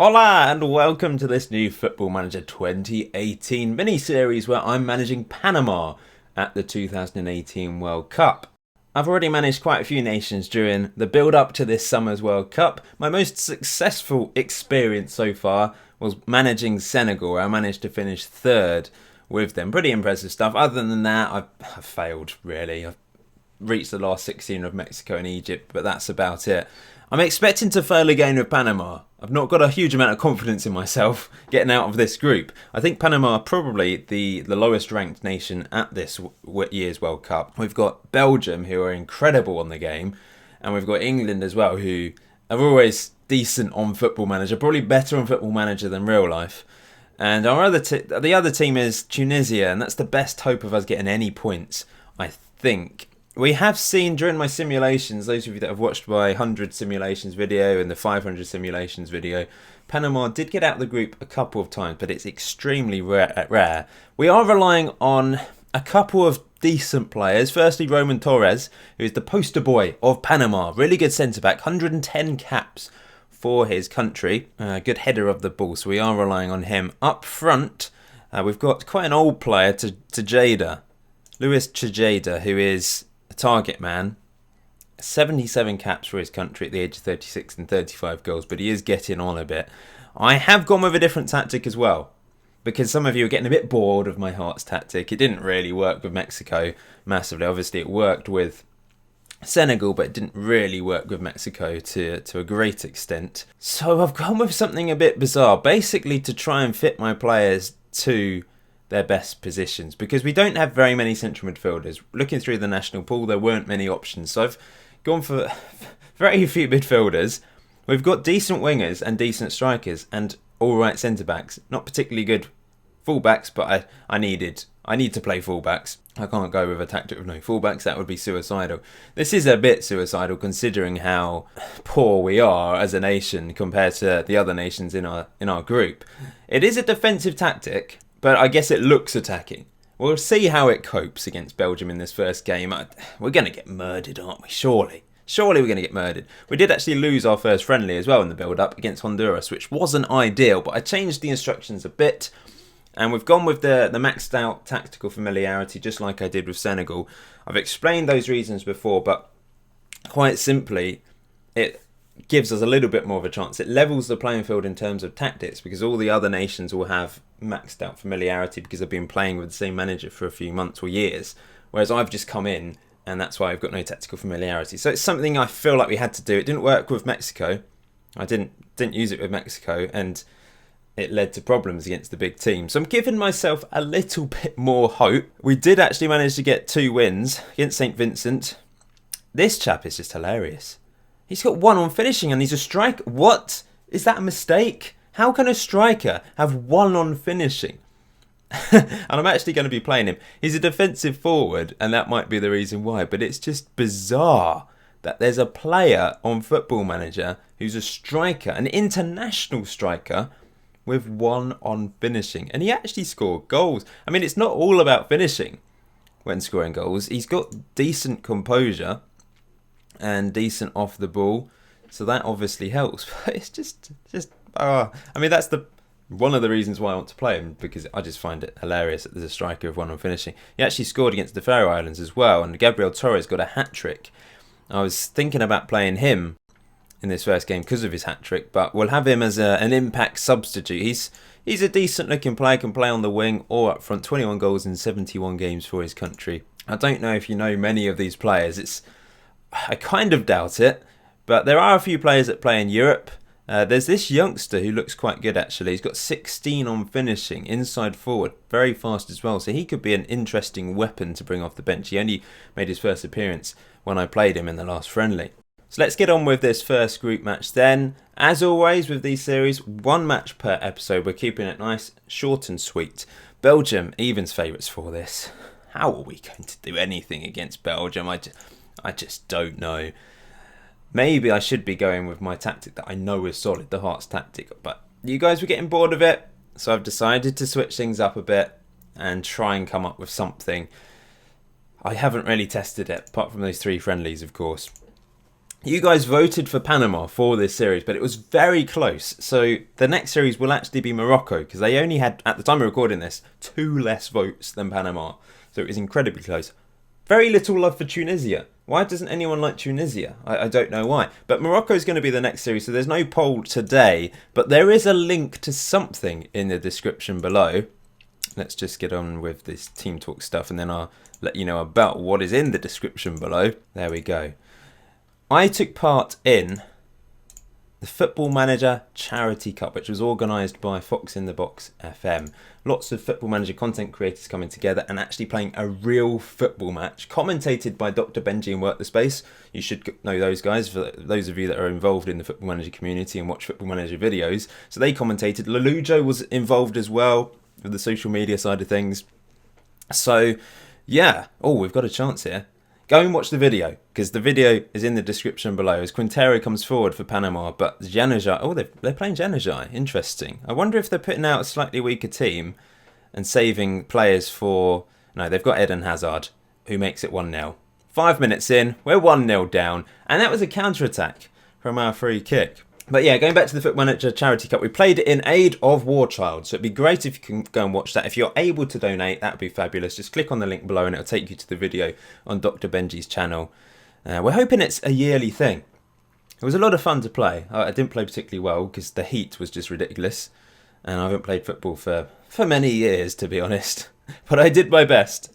Hola and welcome to this new Football Manager 2018 mini-series where I'm managing Panama at the 2018 World Cup. I've already managed quite a few nations during the build-up to this summer's World Cup. My most successful experience so far was managing Senegal, where I managed to finish third with them. Pretty impressive stuff. Other than that, I've failed, really. I've reached the last 16 of Mexico and Egypt, but that's about it. I'm expecting to fail again with Panama. I've not got a huge amount of confidence in myself getting out of this group. I think Panama are probably the lowest ranked nation at this year's World Cup. We've got Belgium, who are incredible on the game, and we've got England as well, who are always decent on Football Manager, probably better on Football Manager than real life. And the other team is Tunisia, and that's the best hope of us getting any points, I think. We have seen during my simulations, those of you that have watched my 100 simulations video and the 500 simulations video, Panama did get out of the group a couple of times, but it's extremely rare. We are relying on a couple of decent players. Firstly, Roman Torres, who is the poster boy of Panama. Really good centre-back, 110 caps for his country. Good header of the ball, so we are relying on him. Up front, we've got quite an old player, Tejeda. Luis Tejeda, who is target man, 77 caps for his country at the age of 36 and 35 goals, but he is getting on a bit. I have gone with a different tactic as well, because some of you are getting a bit bored of my Hearts tactic. It didn't really work with Mexico massively. Obviously, it worked with Senegal, but it didn't really work with Mexico to a great extent. So I've gone with something a bit bizarre, basically to try and fit my players to their best positions, because we don't have very many central midfielders. Looking through the national pool, there weren't many options, so I've gone for very few midfielders. We've got decent wingers and decent strikers and all right centre backs. Not particularly good fullbacks, but I need to play fullbacks. I can't go with a tactic with no fullbacks. That would be suicidal. This is a bit suicidal considering how poor we are as a nation compared to the other nations in our group. It is a defensive tactic, but I guess it looks attacking. We'll see how it copes against Belgium in this first game. We're going to get murdered, aren't we? Surely we're going to get murdered. We did actually lose our first friendly as well in the build-up against Honduras, which wasn't ideal, but I changed the instructions a bit. And we've gone with the maxed out tactical familiarity, just like I did with Senegal. I've explained those reasons before, but quite simply, it gives us a little bit more of a chance. It levels the playing field in terms of tactics, because all the other nations will have maxed out familiarity because they've been playing with the same manager for a few months or years, whereas I've just come in and that's why I've got no tactical familiarity. So it's something I feel like we had to do. It didn't work with Mexico. I didn't use it with Mexico, and it led to problems against the big team. So I'm giving myself a little bit more hope. We did actually manage to get 2 wins against St. Vincent. This chap is just hilarious. He's got 1 on finishing and he's a striker. What? Is that a mistake? How can a striker have 1 on finishing? And I'm actually going to be playing him. He's a defensive forward, and that might be the reason why. But it's just bizarre that there's a player on Football Manager who's a striker, an international striker, with 1 on finishing. And he actually scored goals. I mean, it's not all about finishing when scoring goals. He's got decent composure and decent off the ball, so that obviously helps. But it's just I mean, that's one of the reasons why I want to play him, because I just find it hilarious that there's a striker with 1 on finishing. He actually scored against the Faroe Islands as well, and Gabriel Torres got a hat-trick. I was thinking about playing him in this first game because of his hat-trick, but we'll have him as an impact substitute. He's a decent looking player, can play on the wing or up front. 21 goals in 71 games for his country. I don't know if you know many of these players. I kind of doubt it, but there are a few players that play in Europe. There's this youngster who looks quite good actually. He's got 16 on finishing, inside forward, very fast as well. So he could be an interesting weapon to bring off the bench. He only made his first appearance when I played him in the last friendly. So let's get on with this first group match then. As always with these series, 1 match per episode. We're keeping it nice, short and sweet. Belgium, evens favourites for this. How are we going to do anything against Belgium? I just don't know. Maybe I should be going with my tactic that I know is solid, the Hearts tactic. But you guys were getting bored of it, so I've decided to switch things up a bit and try and come up with something. I haven't really tested it, apart from those 3 friendlies, of course. You guys voted for Panama for this series, but it was very close. So the next series will actually be Morocco, because they only had, at the time of recording this, 2 less votes than Panama. So it was incredibly close. Very little love for Tunisia. Why doesn't anyone like Tunisia? I don't know why. But Morocco is going to be the next series, so there's no poll today. But there is a link to something in the description below. Let's just get on with this Team Talk stuff, and then I'll let you know about what is in the description below. There we go. I took part in the Football Manager Charity Cup, which was organised by Fox in the Box FM. Lots of Football Manager content creators coming together and actually playing a real football match, commentated by Dr. Benji and Work the Space. You should know those guys, for those of you that are involved in the Football Manager community and watch Football Manager videos. So they commentated. Lelujo was involved as well with the social media side of things. So, yeah. Oh, we've got a chance here. Go and watch the video, because the video is in the description below as Quintero comes forward for Panama, but Januzaj... Oh, they're playing Januzaj. Interesting. I wonder if they're putting out a slightly weaker team and saving players for... No, they've got Eden Hazard, who makes it 1-0. 5 minutes in, we're 1-0 down, and that was a counter-attack from our free kick. But yeah, going back to the Football Manager Charity Cup, we played it in aid of War Child, so it'd be great if you can go and watch that. If you're able to donate, that would be fabulous. Just click on the link below and it'll take you to the video on Dr. Benji's channel. We're hoping it's a yearly thing. It was a lot of fun to play. I didn't play particularly well because the heat was just ridiculous, and I haven't played football for many years, to be honest. But I did my best.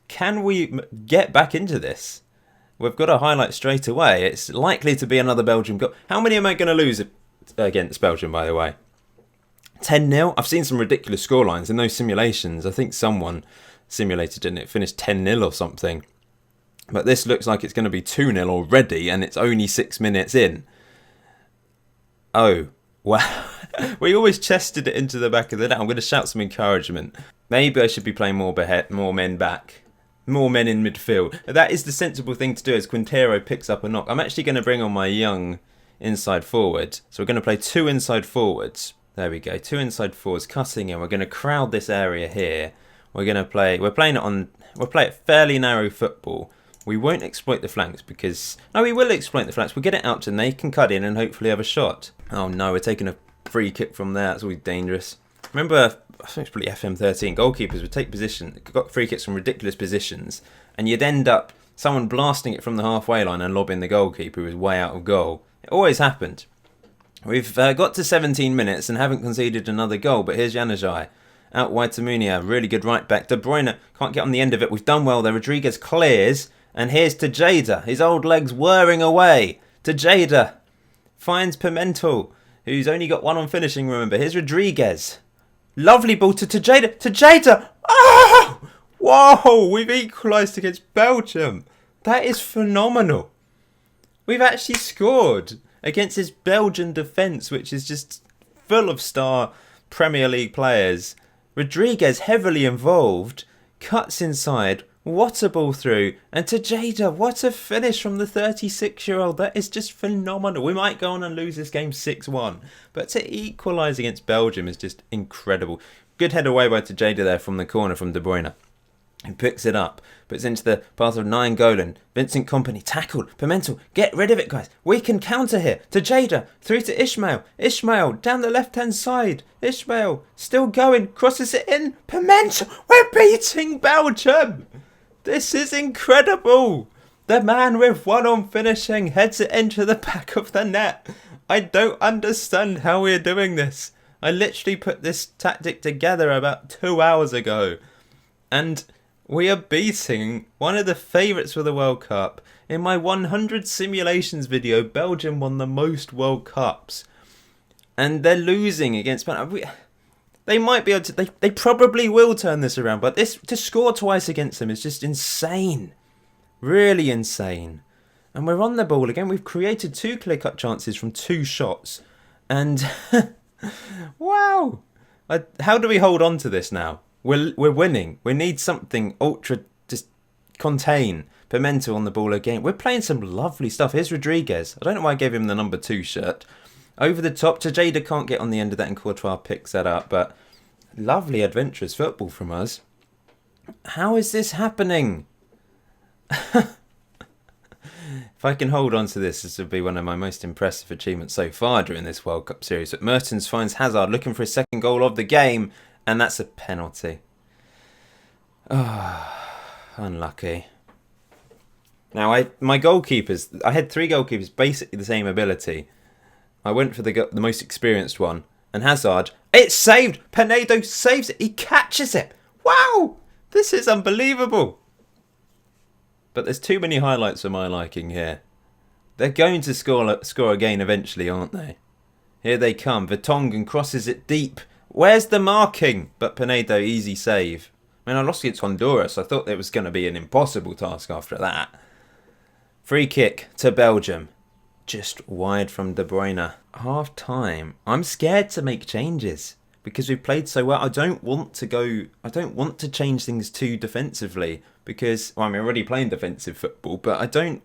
Can we get back into this? We've got a highlight straight away. It's likely to be another Belgium goal. How many am I going to lose against Belgium, by the way? 10-0? I've seen some ridiculous scorelines in those simulations. I think someone simulated it and it finished 10-0 or something. But this looks like it's going to be 2-0 already, and it's only 6 minutes in. Oh, wow. We always chested it into the back of the net. I'm going to shout some encouragement. Maybe I should be playing more men back. More men in midfield. That is the sensible thing to do as Quintero picks up a knock. I'm actually going to bring on my young inside forward. So we're going to play 2 inside forwards. There we go. 2 inside forwards cutting in. We're going to crowd this area here. We're playing it fairly narrow football. We won't exploit the flanks because... No, we will exploit the flanks. We'll get it out and they can cut in and hopefully have a shot. Oh no, we're taking a free kick from there. That's always dangerous. Remember, I think it's probably FM13, goalkeepers would take got free kicks from ridiculous positions, and you'd end up someone blasting it from the halfway line and lobbing the goalkeeper who was way out of goal. It always happened. We've got to 17 minutes and haven't conceded another goal, but here's Januzaj. Out wide to Munia, really good right back. De Bruyne can't get on the end of it. We've done well there. Rodriguez clears, and here's Tejeda. His old legs whirring away. Tejeda finds Pimento, who's only got 1 on finishing, remember. Here's Rodriguez. Lovely ball to Tejeda. Tejeda! Oh! Whoa! We've equalised against Belgium. That is phenomenal. We've actually scored against this Belgian defence, which is just full of star Premier League players. Rodriguez heavily involved. Cuts inside. What a ball through. And Tejeda, what a finish from the 36-year-old. That is just phenomenal. We might go on and lose this game 6-1. But to equalise against Belgium is just incredible. Good head away by Tejeda there from the corner from De Bruyne. He picks it up, puts into the path of Nainggolan. Vincent Kompany tackled. Pimento, get rid of it, guys. We can counter here. Tejeda, through to Ismail. Ismail, down the left-hand side. Ismail, still going, crosses it in. Pimento, we're beating Belgium. This is incredible. The man with 1 on finishing heads it into the back of the net. I don't understand how we're doing this. I literally put this tactic together about 2 hours ago. And we are beating one of the favourites for the World Cup. In my 100 simulations video, Belgium won the most World Cups. And they're losing against Panama. They might be able to... They probably will turn this around. But to score twice against them is just insane. Really insane. And we're on the ball again. We've created 2 clear-cut chances from 2 shots. And... wow. How do we hold on to this now? We're winning. We need something ultra just contain. Pimento on the ball again. We're playing some lovely stuff. Here's Rodriguez. I don't know why I gave him the number 2 shirt. Over the top. Tejeda can't get on the end of that and Courtois picks that up. But lovely adventurous football from us. How is this happening? If I can hold on to this will be one of my most impressive achievements so far during this World Cup series. But Mertens finds Hazard looking for his second goal of the game, and that's a penalty. Unlucky. Now, my goalkeepers, I had 3 goalkeepers, basically the same ability. I went for the most experienced one, and Hazard, it's saved! Penedo saves it, he catches it! Wow! This is unbelievable! But there's too many highlights for my liking here. They're going to score again eventually, aren't they? Here they come. Vertonghen crosses it deep. Where's the marking? But Penedo, easy save. I mean, I lost against Honduras. I thought it was going to be an impossible task after that. Free kick to Belgium. Just wide from De Bruyne. Half time. I'm scared to make changes because we've played so well. I don't want to change things too defensively because, well, I'm already playing defensive football, but I'm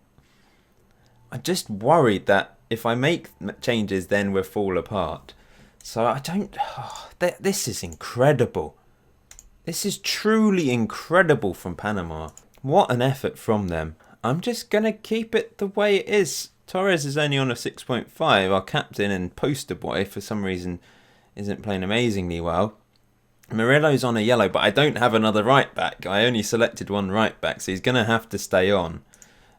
just worried that if I make changes, then we'll fall apart. So I don't... this is incredible. This is truly incredible from Panama. What an effort from them. I'm just going to keep it the way it is. Torres is only on a 6.5. Our captain and poster boy, for some reason, isn't playing amazingly well. Murillo's on a yellow, but I don't have another right back. I only selected one right back, so he's going to have to stay on.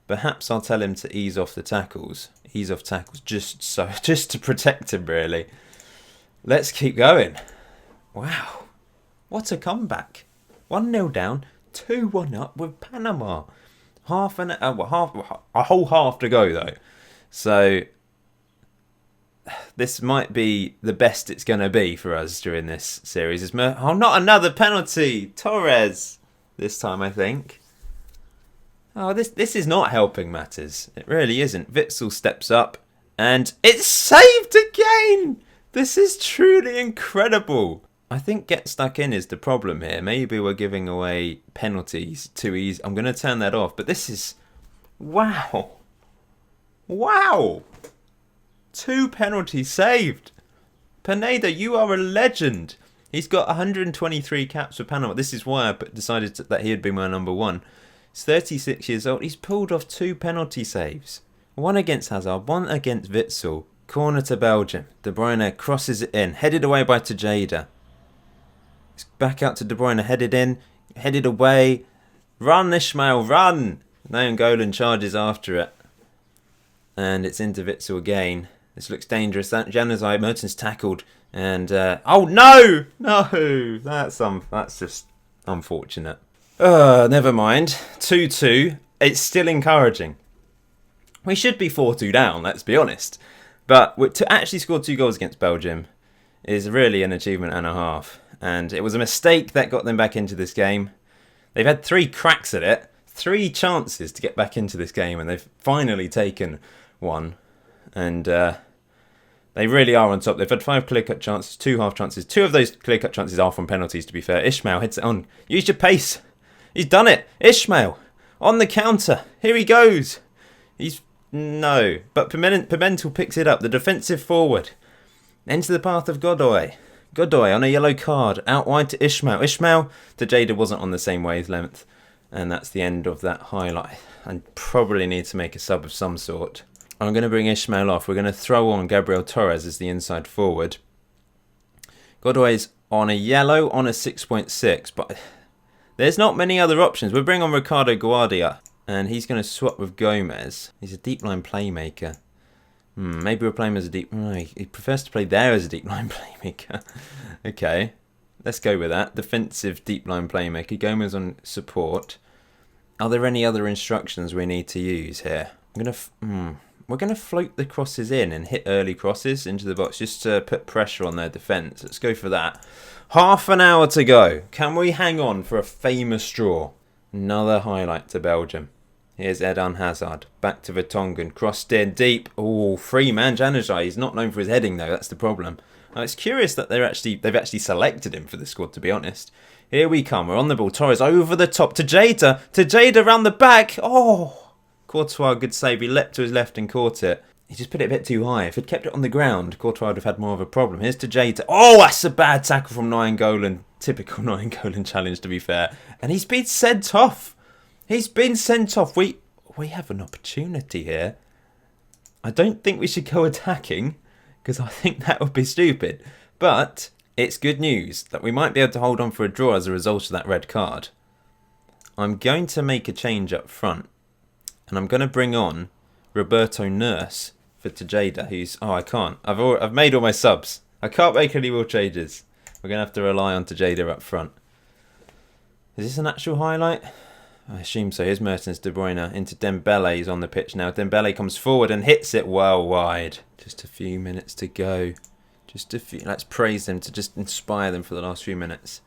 Perhaps I'll tell him to ease off the tackles. Ease off tackles just to protect him, really. Let's keep going. Wow. What a comeback. 1-0 down, 2-1 up with Panama. A whole half to go, though. So this might be the best it's going to be for us during this series. Not another penalty. Torres this time, I think. Oh, this is not helping matters. It really isn't. Witsel steps up and it's saved again. This is truly incredible. I think get stuck in is the problem here. Maybe we're giving away penalties too easy. I'm going to turn that off. But this is... Wow. Wow. 2 penalties saved. Pineda, you are a legend. He's got 123 caps for Panama. This is why I decided that he had been my number 1. He's 36 years old. He's pulled off 2 penalty saves. One against Hazard, one against Witsel. Corner to Belgium. De Bruyne crosses it in. Headed away by Tejeda. It's back out to De Bruyne. Headed in. Headed away. Run, Ishmael, run! Nainggolan charges after it. And it's into Witsel again. This looks dangerous. Januzaj, Mertens tackled. And, oh no! No! That's just unfortunate. Never mind. 2-2. It's still encouraging. We should be 4-2 down, let's be honest. But to actually score 2 goals against Belgium is really an achievement and a half. And it was a mistake that got them back into this game. They've had 3 cracks at it. 3 chances to get back into this game. And they've finally taken one. And they really are on top. They've had 5 clear-cut chances, 2 half chances. 2 of those clear-cut chances are from penalties, to be fair. Ishmael hits it on. Use your pace. He's done it. Ishmael on the counter. Here he goes. No. But Pimentel picks it up. The defensive forward. Into the path of Godoy. Godoy on a yellow card. Out wide to Ishmael. Ishmael to Jada wasn't on the same wavelength. And that's the end of that highlight. I probably need to make a sub of some sort. I'm going to bring Ishmael off. We're going to throw on Gabriel Torres as the inside forward. Godoy's on a yellow on a 6.6. But there's not many other options. We'll bring on Ricardo Guardia. And he's going to swap with Gomez. He's a deep line playmaker. Maybe we'll play him as a deep... he prefers to play there as a deep line playmaker. Okay. Let's go with that. Defensive deep line playmaker. Gomez on support. Are there any other instructions we need to use here? We're going to float the crosses in and hit early crosses into the box just to put pressure on their defence. Let's go for that. Half an hour to go. Can we hang on for a famous draw? Another highlight to Belgium. Here's Eden Hazard. Back to Vertonghen. Crossed in deep. Oh, free man Januzaj. He's not known for his heading though. That's the problem. It's curious that they've actually selected him for the squad, to be honest. Here we come. We're on the ball. Torres over the top to Jada. To Jada round the back. Oh, Courtois, good save. He leapt to his left and caught it. He just put it a bit too high. If he'd kept it on the ground, Courtois would have had more of a problem. Here's to Jada. Oh, that's a bad tackle from Nainggolan. Typical Nainggolan challenge, to be fair. And he's been sent off. He's been sent off. we have an opportunity here. I don't think we should go attacking, because I think that would be stupid. But it's good news that we might be able to hold on for a draw as a result of that red card. I'm going to make a change up front. And I'm going to bring on Roberto Nurse for Tejeda, who's... Oh, I can't. I've made all my subs. I can't make any more changes. We're going to have to rely on Tejeda up front. Is this an actual highlight? I assume so. Here's Mertens, De Bruyne into Dembele. He's on the pitch now. Dembele comes forward and hits it well wide. Just a few minutes to go. Just a few. Let's praise them to just inspire them for the last few minutes.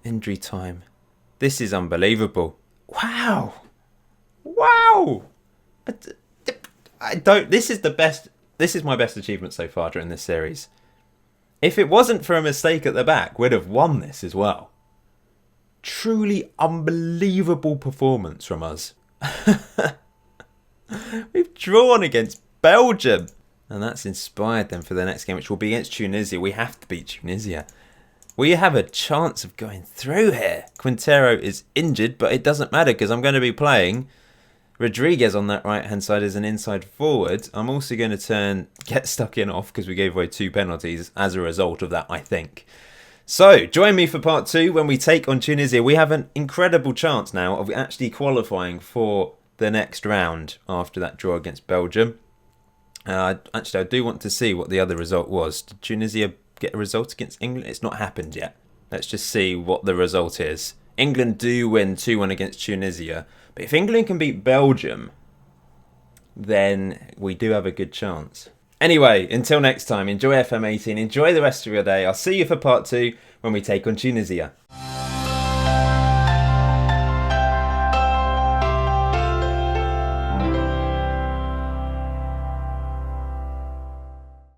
Injury time. This is unbelievable. Wow. Wow. I don't. This is the best. This is my best achievement so far during this series. If it wasn't for a mistake at the back, we'd have won this as well. Truly unbelievable performance from us. We've drawn against Belgium. And that's inspired them for the next game, which will be against Tunisia. We have to beat Tunisia. We have a chance of going through here. Quintero is injured, but it doesn't matter because I'm going to be playing Rodriguez on that right-hand side as an inside forward. I'm also going to get stuck in off because we gave away 2 penalties as a result of that, I think. So, join me for part 2 when we take on Tunisia. We have an incredible chance now of actually qualifying for the next round after that draw against Belgium. Actually, I do want to see what the other result was. Did Tunisia get a result against England? It's not happened yet. Let's just see what the result is. England do win 2-1 against Tunisia. But if England can beat Belgium, then we do have a good chance. Anyway, until next time, enjoy FM18, enjoy the rest of your day. I'll see you for part 2 when we take on Tunisia.